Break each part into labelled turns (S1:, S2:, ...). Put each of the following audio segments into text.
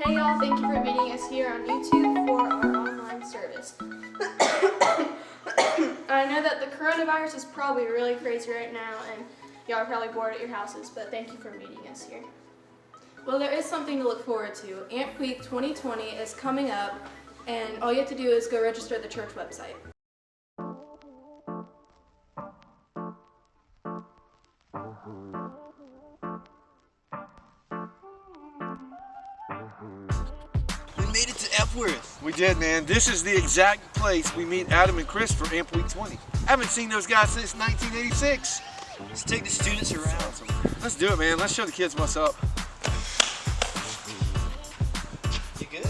S1: Hey y'all, thank you for meeting us here on YouTube for our online service. I know that the coronavirus is probably really crazy right now and y'all are probably bored at your houses, but thank you for meeting us here. Well, there is something to look forward to. Amp Week 2020 is coming up and all you have to do is go register at the church website.
S2: We made it to Epworth.
S3: We did, man. This is the exact place we meet Adam and Chris for Amp Week 20. I haven't seen those guys since 1986.
S2: Let's take the students around.
S3: Let's do it, man. Let's show the kids what's up.
S2: You good?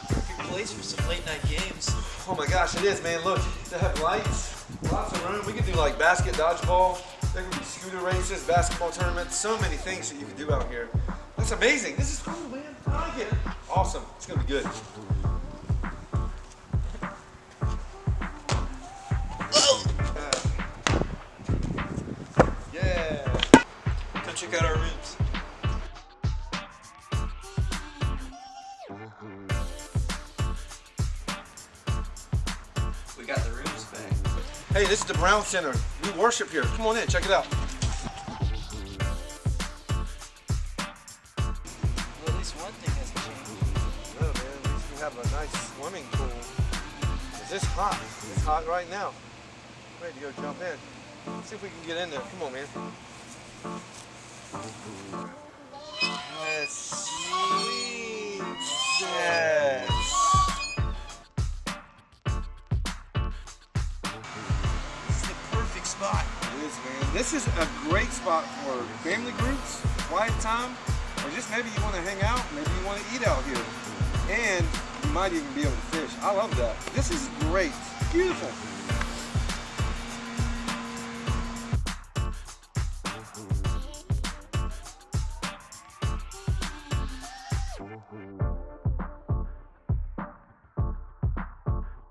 S2: Perfect place for some late night games.
S3: Oh my gosh, it is, man. Look, they have lights, lots of room. We could do like basket, dodgeball. There could be scooter races, basketball tournaments, so many things that you can do out here. That's amazing. This is cool, man. I like it. Awesome. It's gonna be good. Yeah.
S2: Come check out our rooms. We got the rooms back.
S3: Hey, this is the Brown Center. We worship here. Come on in, check it out.
S2: Well, at least one thing hasn't changed.
S3: No, man, at least we have a nice swimming pool. Is this hot? It's hot right now. Ready to go jump in. Let's see if we can get in there. Come on, man. That's sweet. Yes.
S2: This is the perfect spot.
S3: It is, man. This is a great spot for family groups, quiet time, or just maybe you want to hang out, maybe you want to eat out here. And you might even be able to fish. I love that. This is great. Beautiful.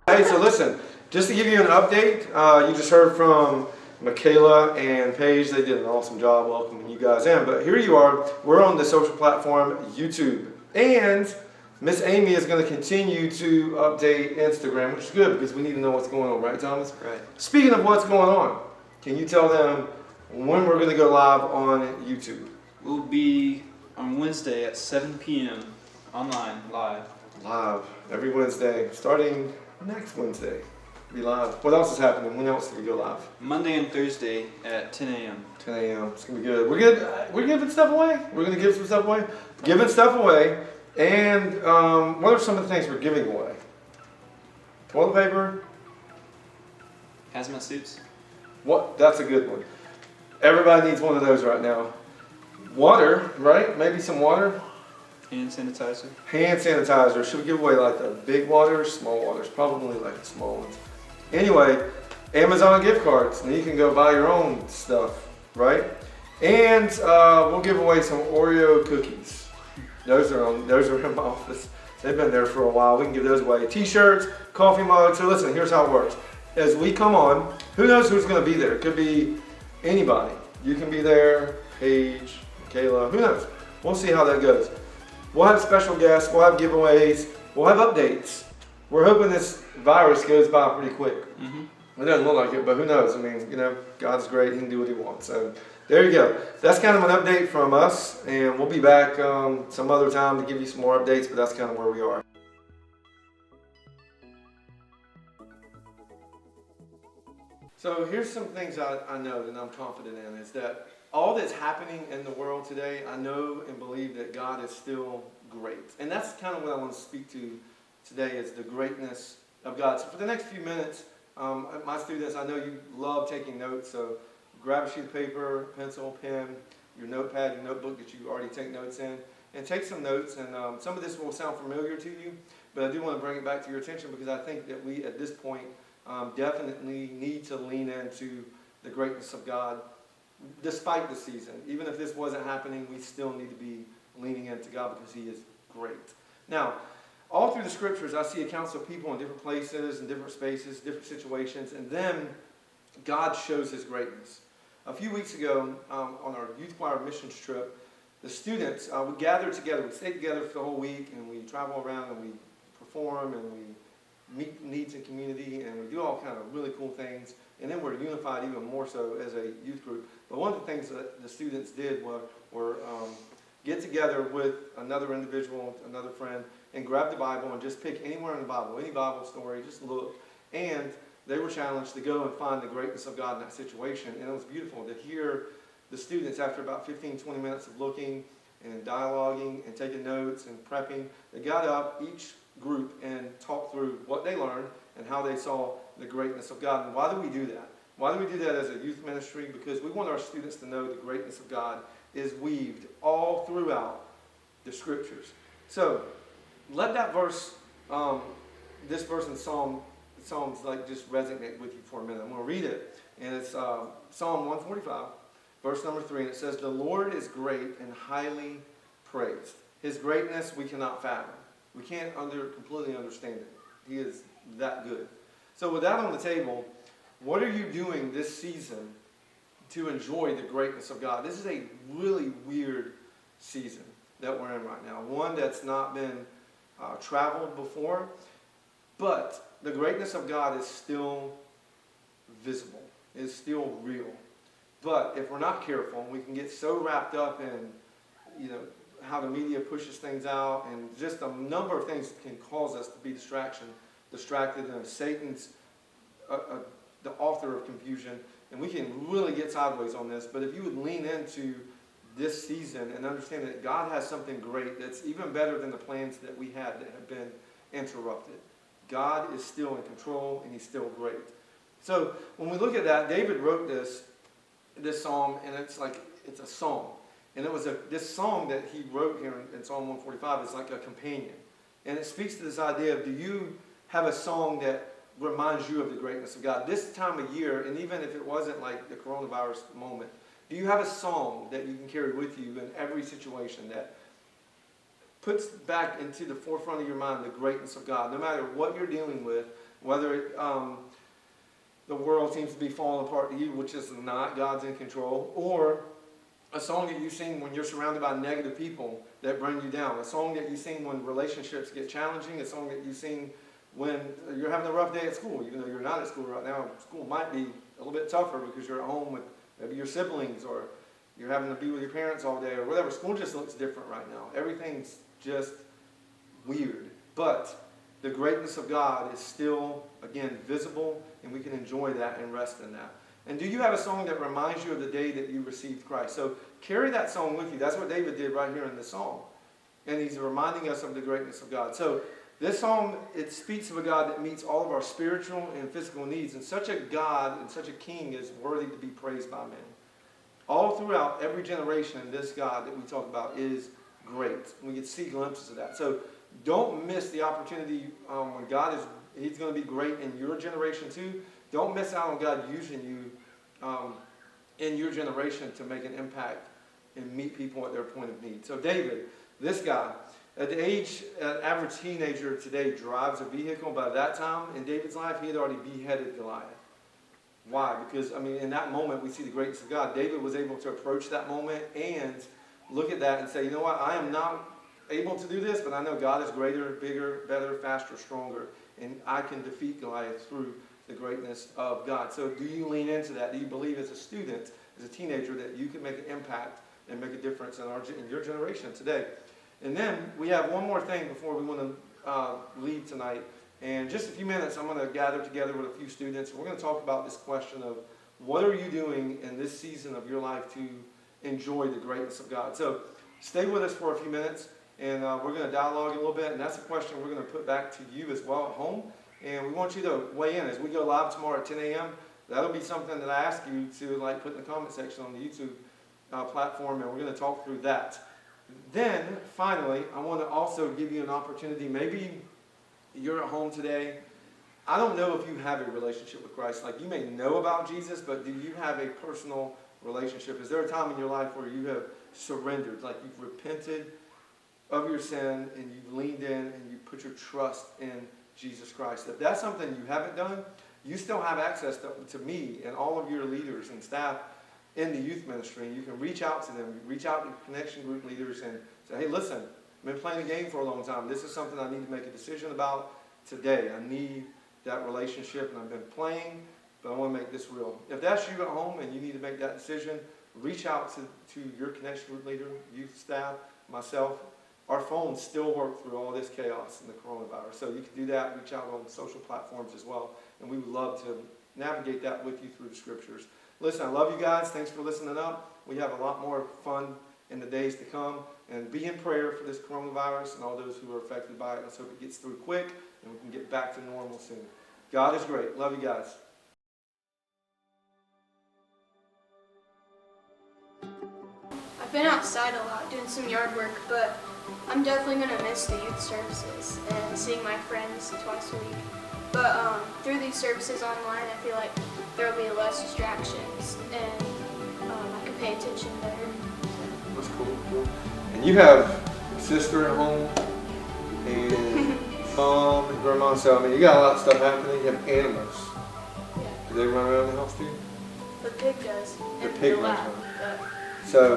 S3: Hey, so listen, just to give you an update, you just heard from Michaela and Paige. They did an awesome job welcoming you guys in. But here you are. We're on the social platform YouTube. And Miss Amy is going to continue to update Instagram, which is good because we need to know what's going on, right, Thomas?
S2: Right.
S3: Speaking of what's going on, can you tell them when we're going to go live on YouTube?
S4: We'll be on Wednesday at 7 p.m. online, live.
S3: Live every Wednesday, starting next Wednesday. Be live. What else is happening? When else do we go live?
S4: Monday and Thursday at 10 a.m.
S3: 10 a.m. It's gonna be good. We're giving stuff away. We're gonna give some stuff away. Giving stuff away. And what are some of the things we're giving away? Toilet paper.
S4: Hazmat suits.
S3: What? That's a good one. Everybody needs one of those right now. Water, right? Maybe some water.
S4: Hand sanitizer.
S3: Hand sanitizer. Should we give away like the big waters, small waters? Probably like the small ones. Anyway, Amazon gift cards. And you can go buy your own stuff, right? And we'll give away some Oreo cookies. Those are in my office. They've been there for a while. We can give those away. T-shirts, coffee mugs. So listen, here's how it works. As we come on, who knows who's going to be there? It could be anybody. You can be there. Paige, Michaela, who knows? We'll see how that goes. We'll have special guests, we'll have giveaways, we'll have updates. We're hoping this virus goes by pretty quick. It doesn't look like it, but who knows? I mean, you know, God's great, He can do what He wants. So there you go. That's kind of an update from us, and we'll be back some other time to give you some more updates, but that's kind of where we are. So here's some things I know and I'm confident in is that all that's happening in the world today, I know and believe that God is still great. And that's kind of what I want to speak to today is the greatness of God. So for the next few minutes, my students, I know you love taking notes, so grab a sheet of paper, pencil, pen, your notepad, your notebook that you already take notes in, and take some notes. And some of this will sound familiar to you, but I do want to bring it back to your attention because I think that we, at this point, definitely need to lean into the greatness of God despite the season. Even if this wasn't happening, we still need to be leaning into God because He is great. Now, all through the scriptures, I see accounts of people in different places, in different spaces, different situations, and then God shows His greatness. A few weeks ago, on our youth choir missions trip, the students, we gather together, we stay together for the whole week, and we travel around and we perform and we meet needs in community, and we do all kind of really cool things. And then we're unified even more so as a youth group. But one of the things that the students did were get together with another individual, another friend, and grab the Bible and just pick anywhere in the Bible, any Bible story, just look. And they were challenged to go and find the greatness of God in that situation. And it was beautiful to hear the students, after about 15, 20 minutes of looking and dialoguing and taking notes and prepping, they got up, each group, and talked through what they learned and how they saw the greatness of God. And why do we do that? Why do we do that as a youth ministry? Because we want our students to know the greatness of God is weaved all throughout the scriptures. So let that verse, this verse in Psalms like just resonate with you for a minute. I'm going to read it, and it's Psalm 145, verse number 3, and it says, "The Lord is great and highly praised. His greatness we cannot fathom." We can't completely understand it. He is that good. So with that on the table, what are you doing this season to enjoy the greatness of God? This is a really weird season that we're in right now. One that's not been traveled before, but the greatness of God is still visible. It's still real. But if we're not careful, we can get so wrapped up in, how the media pushes things out, and just a number of things can cause us to be distracted, and Satan's the author of confusion, and we can really get sideways on this. But if you would lean into this season and understand that God has something great that's even better than the plans that we had that have been interrupted. God is still in control, and he's still great. So when we look at that, David wrote this psalm, and it's a song. And it was this song that he wrote here in Psalm 145 is like a companion. And it speaks to this idea of, do you have a song that reminds you of the greatness of God? This time of year, and even if it wasn't like the coronavirus moment, do you have a song that you can carry with you in every situation that puts back into the forefront of your mind the greatness of God, no matter what you're dealing with, whether the world seems to be falling apart to you, which is not, God's in control, or a song that you sing when you're surrounded by negative people that bring you down, a song that you sing when relationships get challenging, a song that you sing when you're having a rough day at school, even though you're not at school right now. School might be a little bit tougher because you're at home with maybe your siblings, or you're having to be with your parents all day, or whatever. School just looks different right now. Everything's just weird. But the greatness of God is still, again, visible, and we can enjoy that and rest in that. And do you have a song that reminds you of the day that you received Christ? So carry that song with you. That's what David did right here in this song. And he's reminding us of the greatness of God. So this psalm, it speaks of a God that meets all of our spiritual and physical needs. And such a God and such a King is worthy to be praised by men. All throughout every generation, this God that we talk about is great. We get to see glimpses of that. So don't miss the opportunity when He's going to be great in your generation too. Don't miss out on God using you in your generation to make an impact and meet people at their point of need. So David, this guy, at the age, an average teenager today drives a vehicle. By that time in David's life, he had already beheaded Goliath. Why? Because, in that moment we see the greatness of God. David was able to approach that moment and look at that and say, you know what, I am not able to do this, but I know God is greater, bigger, better, faster, stronger, and I can defeat Goliath through the greatness of God. So do you lean into that? Do you believe as a student, as a teenager, that you can make an impact and make a difference in your generation today? And then we have one more thing before we want to leave tonight. And just a few minutes, I'm going to gather together with a few students. We're going to talk about this question of what are you doing in this season of your life to enjoy the greatness of God? So stay with us for a few minutes, and we're going to dialogue a little bit. And that's a question we're going to put back to you as well at home. And we want you to weigh in as we go live tomorrow at 10 a.m. That'll be something that I ask you to put in the comment section on the YouTube platform, and we're going to talk through that. Then, finally, I want to also give you an opportunity. Maybe you're at home today. I don't know if you have a relationship with Christ. You may know about Jesus, but do you have a personal relationship? Is there a time in your life where you have surrendered, you've repented of your sin, and you've leaned in and you put your trust in Jesus Christ? If that's something you haven't done, you still have access to me and all of your leaders and staff in the youth ministry. You can reach out to them, reach out to connection group leaders and say, hey, listen, I've been playing a game for a long time. This is something I need to make a decision about today. I need that relationship, and I've been playing, but I want to make this real. If that's you at home and you need to make that decision, reach out to your connection group leader, youth staff, myself. Our phones still work through all this chaos in the coronavirus. So you can do that, reach out on social platforms as well. And we would love to navigate that with you through the scriptures. Listen, I love you guys. Thanks for listening up. We have a lot more fun in the days to come. And be in prayer for this coronavirus and all those who are affected by it. Let's hope it gets through quick and we can get back to normal soon. God is great. Love you guys.
S1: I've been outside a lot doing some yard work, but I'm definitely going to miss the youth services and seeing my friends twice a week. But through these services online, I feel like there will be less distractions and I can pay attention better.
S3: That's cool. And you have a sister at home and mom and grandma, so I mean, you got a lot of stuff happening. You have animals.
S1: Yeah.
S3: Do they run around the house too?
S1: The pig does.
S3: The
S1: And
S3: pig
S1: the
S3: runs
S1: lab.
S3: around. So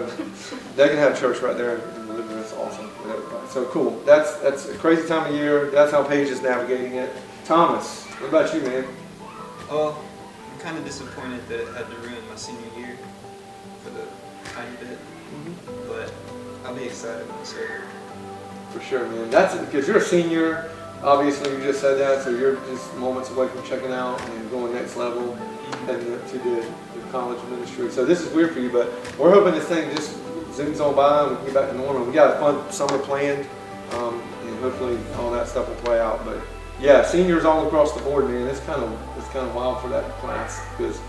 S3: they can have church right there in the living room. That's awesome. So cool. That's a crazy time of year. That's how Paige is navigating it. Thomas, what about you, man?
S4: Well, I'm kind of disappointed that it had to ruin my senior year for the tiny bit, but I'll be excited when it's over.
S3: For sure, man. That's because you're a senior. Obviously, you just said that, so you're just moments away from checking out and going next level and to the college ministry. So this is weird for you, but we're hoping this thing just zooms on by and we can get back to normal. We got a fun summer planned, and hopefully all that stuff will play out. But yeah, seniors all across the board, man. It's kind of wild for that class because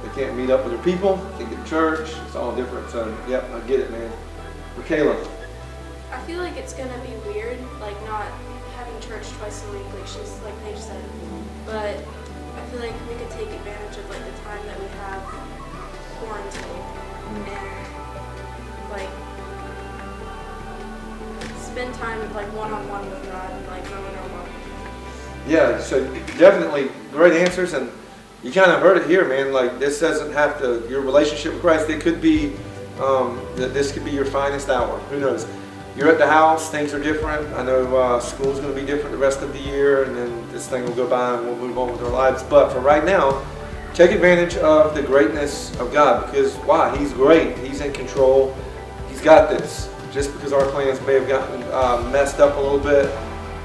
S3: they can't meet up with their people, can't get to church. It's all different. So yep, I get it, man. Michaela.
S1: I feel like it's gonna be weird, like not having church twice a week, like Paige said. But I feel like we could take advantage of like the time that we have quarantine and like spend time like one-on-one with God and like growing our love.
S3: Yeah, so definitely great answers, and you kind of heard it here, man. Like this doesn't have to, your relationship with Christ, it could be, that this could be your finest hour. Who knows? You're at the house, things are different. I know school's going to be different the rest of the year, and then this thing will go by and we'll move on with our lives. But for right now, take advantage of the greatness of God, because why? He's great. He's in control. He's got this. Just because our plans may have gotten messed up a little bit,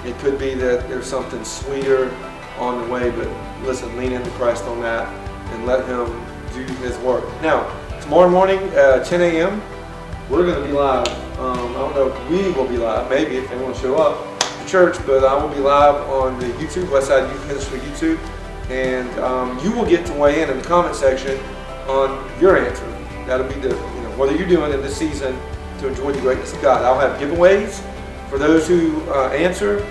S3: it could be that there's something sweeter on the way. But listen, lean into Christ on that and let Him do His work. Now, tomorrow morning at 10 a.m., we're going to be live. I don't know if we will be live, maybe if they want to show up to church, but I will be live on the YouTube, Westside Youth Ministry YouTube, and you will get to weigh in the comment section on your answer. That'll be the, what are you doing in this season to enjoy the greatness of God. I'll have giveaways for those who answer.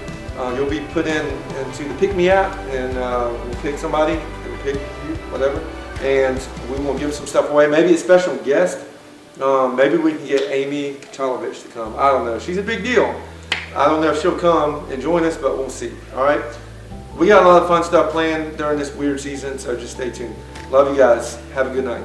S3: You'll be put into the Pick Me app, and we'll pick somebody, we'll pick you, whatever, and we will give some stuff away. Maybe a special guest. Maybe we can get Amy Chalovich to come. I don't know. She's a big deal. I don't know if she'll come and join us, but we'll see. All right? We got a lot of fun stuff planned during this weird season, so just stay tuned. Love you guys. Have a good night.